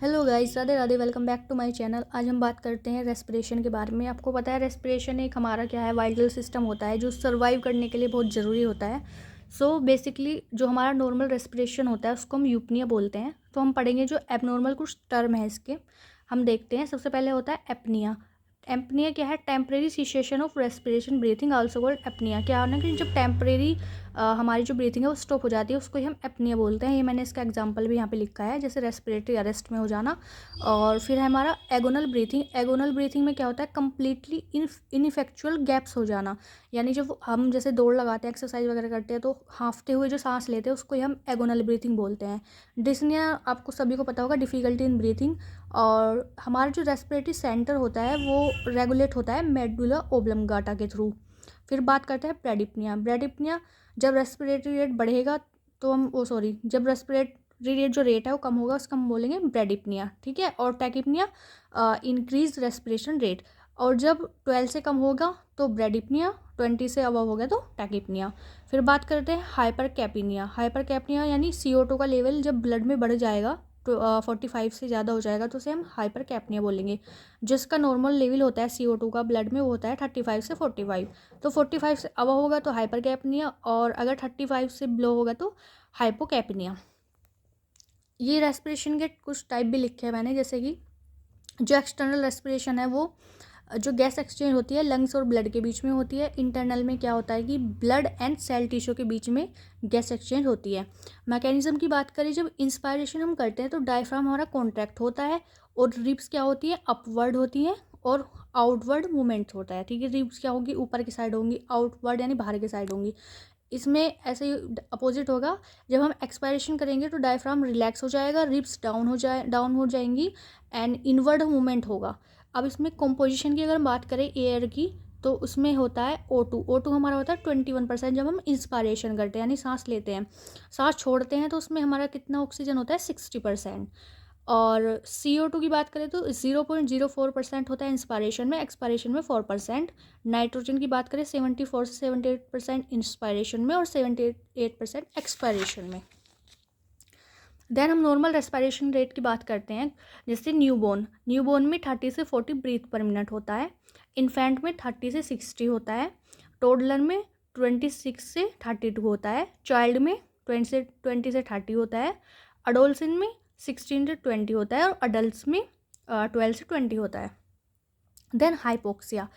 Hello guys, Radhe Radhe. Welcome back to my channel. आज हम बात करते हैं रेस्पिरेशन के बारे में। आपको पता है रेस्पिरेशन एक हमारा क्या है, वाइटल सिस्टम होता है जो सर्वाइव करने के लिए बहुत ज़रूरी होता है। सो बेसिकली जो हमारा नॉर्मल रेस्पिरेशन होता है उसको हम यूपनिया बोलते हैं। तो हम पढ़ेंगे जो एबनॉर्मल कुछ टर्म है इसके, हम देखते हैं। सबसे पहले होता है एपनिया। एपनिया क्या है? Temporary cessation of respiration breathing, also called apnoea. क्या होना कि जब टेम्परेरी हमारी जो ब्रीथिंग है वो स्टॉप हो जाती है उसको ही हम एपनिया बोलते हैं। ये मैंने इसका एग्जांपल भी यहाँ पे लिखा है, जैसे रेस्पिरेटरी अरेस्ट में हो जाना। और फिर है हमारा एगोनल ब्रीथिंग। एगोनल ब्रीथिंग में क्या होता है? कंप्लीटली इनइफेक्चुअल गैप्स हो जाना। यानी जब हम जैसे दौड़ लगाते हैं, एक्सरसाइज वगैरह करते हैं, तो हाँफते हुए जो सांस लेते हैं उसको ही हम एगोनल ब्रीथिंग बोलते हैं। डिस्निया आपको सभी को पता होगा, डिफ़िकल्टी इन ब्रीथिंग। और हमारा जो रेस्पिरेटरी सेंटर होता है वो रेगुलेट होता है मेडुला ओब्लंगाटा के थ्रू। फिर बात करते हैं ब्रैडिप्निया। ब्रैडिप्निया जब रेस्पिरेटरी रेट बढ़ेगा तो हम जब रेस्पिरेटरी रेट जो रेट है वो कम होगा उसको हम बोलेंगे ब्रैडिप्निया, ठीक है। और टैकिप्निया इंक्रीज रेस्पिरेशन रेट। और जब 12 से कम होगा तो ब्रैडिप्निया, 20 से अबव हो गया तो टैकिप्निया। फिर बात करते हैं हाइपर कैपिनिया। हाइपर कैपिनिया यानी CO2 का लेवल जब ब्लड में बढ़ जाएगा तो 45 से ज़्यादा हो जाएगा तो उसे हम हाइपर कैपनिया बोलेंगे। जिसका नॉर्मल लेवल होता है CO2 का ब्लड में वो होता है 35 से 45। तो 45 से अबव होगा तो हाइपर कैपनिया, और अगर 35 से बिलो होगा तो हाइपोकैपनिया। ये रेस्पिरेशन के कुछ टाइप भी लिखे हैं मैंने, जैसे कि जो एक्सटर्नल रेस्पिरेशन है वो जो गैस एक्सचेंज होती है लंग्स और ब्लड के बीच में होती है। इंटरनल में क्या होता है कि ब्लड एंड सेल टिश्यू के बीच में गैस एक्सचेंज होती है। मैकेनिज्म की बात करें, जब इंस्पायरेशन हम करते हैं तो डायफ्राम हमारा कॉन्ट्रैक्ट होता है और रिब्स क्या होती है, अपवर्ड होती हैं और आउटवर्ड मूवमेंट होता है, ठीक है। रिब्स क्या होगी, ऊपर की साइड होंगी, आउटवर्ड यानी बाहर की साइड होंगी। इसमें ऐसे ही अपोजिट होगा। जब हम एक्सपायरेशन करेंगे तो डायफ्राम रिलैक्स हो जाएगा, रिब्स डाउन हो जाएंगी एंड इनवर्ड मूवमेंट होगा। अब इसमें कॉम्पोजिशन की अगर हम बात करें एयर की, तो उसमें होता है O2 हमारा होता है 21% जब हम इंस्पायरेशन करते हैं यानी सांस लेते हैं। सांस छोड़ते हैं तो उसमें हमारा कितना ऑक्सीजन होता है, 60%। और CO2 की बात करें तो 0.04% होता है इंस्पायरेशन में, एक्सपायरेशन में 4%। नाइट्रोजन की बात करें 74 से 78% इंस्पायरेशन में और 78% एक्सपायरेशन में। देन हम नॉर्मल रेस्पिरेशन रेट की बात करते हैं। जैसे न्यूबॉर्न में 30 से 40 ब्रीथ पर मिनट होता है। इन्फेंट में 30 से 60 होता है। टोडलर में 26 से 32 होता है। चाइल्ड में 20 से 30 होता है। अडोल्सन में 16 से 20 होता है और अडल्ट में 12 से 20 होता है। देन हाइपोक्सिया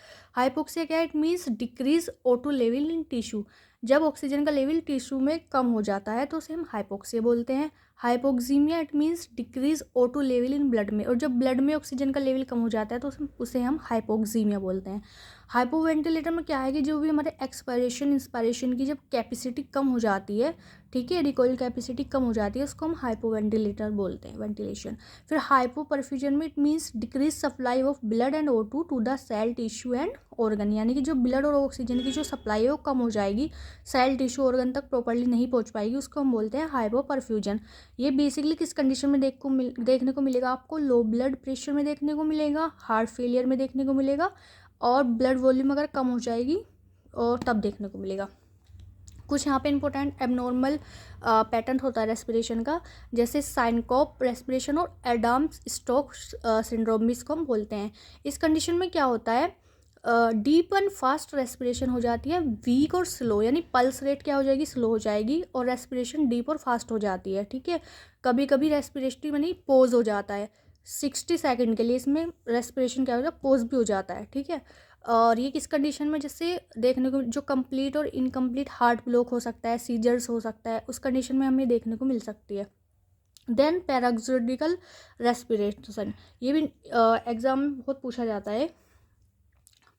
क्या है? It means decrease O2 level in tissue. जब ऑक्सीजन का लेवल टिश्यू में कम हो जाता है तो उसे हम हाइपोक्सिया बोलते हैं। Hypoxaemia it means decrease O2 level in blood में, और जब ब्लड में ऑक्सीजन का लेवल कम हो जाता है तो उसे हम हाइपोक्सीमिया बोलते हैं। हाइपोवेंटिलेटर में क्या है कि जो भी हमारे एक्सपायरेशन इंस्पायरेशन की जब कैपेसिटी कम हो जाती है, ठीक है, रिकॉइल कैपेसिटी कम हो जाती है, उसको हम हाइपोवेंटिलेटर बोलते हैं, वेंटिलेशन। फिर हाइपो परफ्यूजन में it means decrease supply of blood and O2 to the cell tissue and organ, यानी कि जो ब्लड और ऑक्सीजन की जो सप्लाई है वो कम हो जाएगी, सेल टिश्यू ऑर्गन तक प्रॉपर्ली नहीं पहुंच पाएगी, उसको हम बोलते हैं हाइपो परफ्यूजन। ये बेसिकली किस कंडीशन में देखने को मिलेगा आपको? लो ब्लड प्रेशर में देखने को मिलेगा, हार्ट फेलियर में देखने को मिलेगा, और ब्लड वॉल्यूम अगर कम हो जाएगी और तब देखने को मिलेगा। कुछ यहाँ पे इंपॉर्टेंट एबनॉर्मल पैटर्न होता है रेस्पिरेशन का, जैसे साइनकोप रेस्पिरेशन और एडम्स स्टोक सिंड्रोम भी इसको हम बोलते हैं। इस कंडीशन में क्या होता है, डीप एंड फास्ट रेस्पिरेशन हो जाती है, वीक और स्लो, यानी पल्स रेट क्या हो जाएगी, स्लो हो जाएगी, और रेस्पिरेशन डीप और फास्ट हो जाती है, ठीक है। कभी कभी रेस्पिरेटरी यानी पोज हो जाता है 60 सेकंड के लिए, इसमें रेस्पिरेशन क्या हो जाता है, पोज भी हो जाता है, ठीक है। और ये किस कंडीशन में जैसे देखने को, जो कंप्लीट और इनकम्प्लीट हार्ट ब्लॉक हो सकता है, सीजर्स हो सकता है, उस कंडीशन में हमें देखने को मिल सकती है। देन पैराक्सिडिकल रेस्पिरेशन, ये भी एग्जाम में बहुत पूछा जाता है।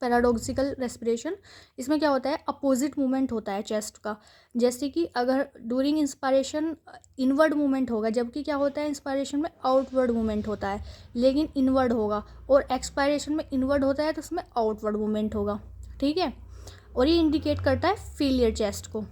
पैराडॉक्सिकल रेस्पिरेशन, इसमें क्या होता है, अपोजिट मूवमेंट होता है चेस्ट का। जैसे कि अगर ड्यूरिंग इंस्पायरेशन इनवर्ड मूवमेंट होगा, जबकि क्या होता है इंस्पायरेशन में आउटवर्ड मूवमेंट होता है, लेकिन इनवर्ड होगा, और एक्सपायरेशन में इनवर्ड होता है तो उसमें आउटवर्ड मूवमेंट होगा, ठीक है। और ये इंडिकेट करता है फेलियर चेस्ट को।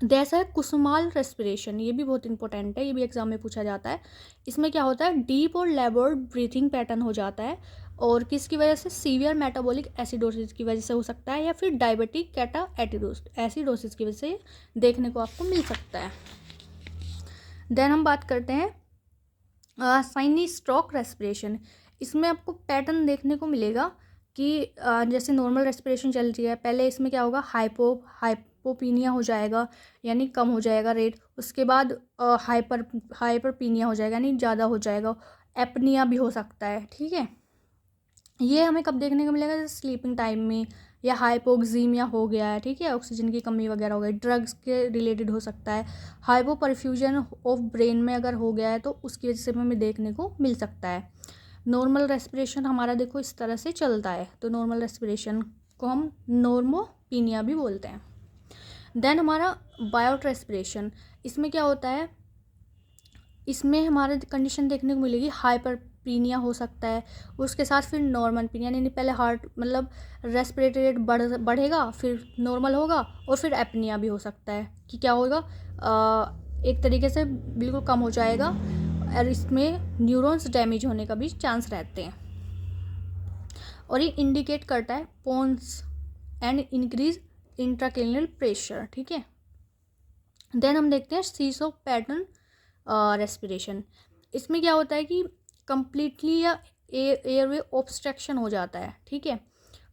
जैसा है कुसुमाल रेस्पिरेशन, ये भी बहुत इंपॉर्टेंट है, ये भी एग्जाम में पूछा जाता है। इसमें क्या होता है, डीप और लेबर्ड ब्रीथिंग पैटर्न हो जाता है, और किसकी वजह से, सीवियर मेटाबॉलिक एसिडोसिस की वजह से हो सकता है, या फिर डायबिटिक कैटा एसिडोसिस की वजह से देखने को आपको मिल सकता है। देन हम बात करते हैं साइनी स्ट्रोक रेस्पिरेशन, इसमें आपको पैटर्न देखने को मिलेगा कि जैसे नॉर्मल रेस्पिरेशन चल रही है, पहले इसमें क्या होगा, हाइपोपीनिया हो जाएगा यानी कम हो जाएगा रेट, उसके बाद हाइपरपीनिया हो जाएगा यानी ज़्यादा हो जाएगा, एपनिया भी हो सकता है। ठीक है, ये हमें कब देखने को मिलेगा, जैसे स्लीपिंग टाइम में, या हाइपोक्सीमिया हो गया है, ठीक है, ऑक्सीजन की कमी वगैरह हो गई, ड्रग्स के रिलेटेड हो सकता है, हाइपो परफ्यूजन ऑफ ब्रेन में अगर हो गया है तो उसकी वजह से हमें देखने को मिल सकता है। नॉर्मल रेस्पिरेशन हमारा देखो इस तरह से चलता है, तो नॉर्मल रेस्पिरेशन को हम नॉर्मोपीनिया भी बोलते हैं। देन हमारा बायोट रेस्पिरेशन, इसमें क्या होता है, इसमें हमारे कंडीशन देखने को मिलेगी, हाइपरपीनिया हो सकता है, उसके साथ फिर नॉर्मल पीनिया, यानी पहले हार्ट मतलब रेस्पिरेटरी रेट बढ़ेगा, फिर नॉर्मल होगा, और फिर एपनिया भी हो सकता है कि क्या होगा, एक तरीके से बिल्कुल कम हो जाएगा, और इसमें न्यूरॉन्स डैमेज होने का भी चांस रहते हैं। और ये इंडिकेट करता है pons and increase intracranial pressure. ठीक है, देन हम देखते हैं सीसो पैटर्न रेस्पिरेशन, इसमें क्या होता है कि कंप्लीटली या एयरवे ऑब्स्ट्रक्शन हो जाता है। ठीक है,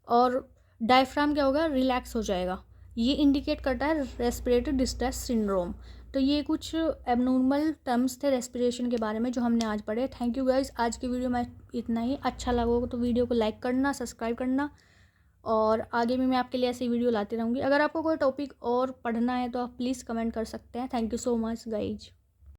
और डायफ्राम क्या होगा, रिलैक्स हो जाएगा, ये इंडिकेट करता है रेस्पिरेटरी डिस्ट्रेस सिंड्रोम। तो ये कुछ एबनॉर्मल टर्म्स थे रेस्पिरेशन के बारे में जो हमने आज पढ़े। थैंक यू गाइस, आज की वीडियो में इतना ही। अच्छा लगा हो तो वीडियो को लाइक करना, सब्सक्राइब करना, और आगे भी मैं आपके लिए ऐसी वीडियो लाती रहूँगी। अगर आपको कोई टॉपिक और पढ़ना है तो आप प्लीज़ कमेंट कर सकते हैं। Thank you so much guys.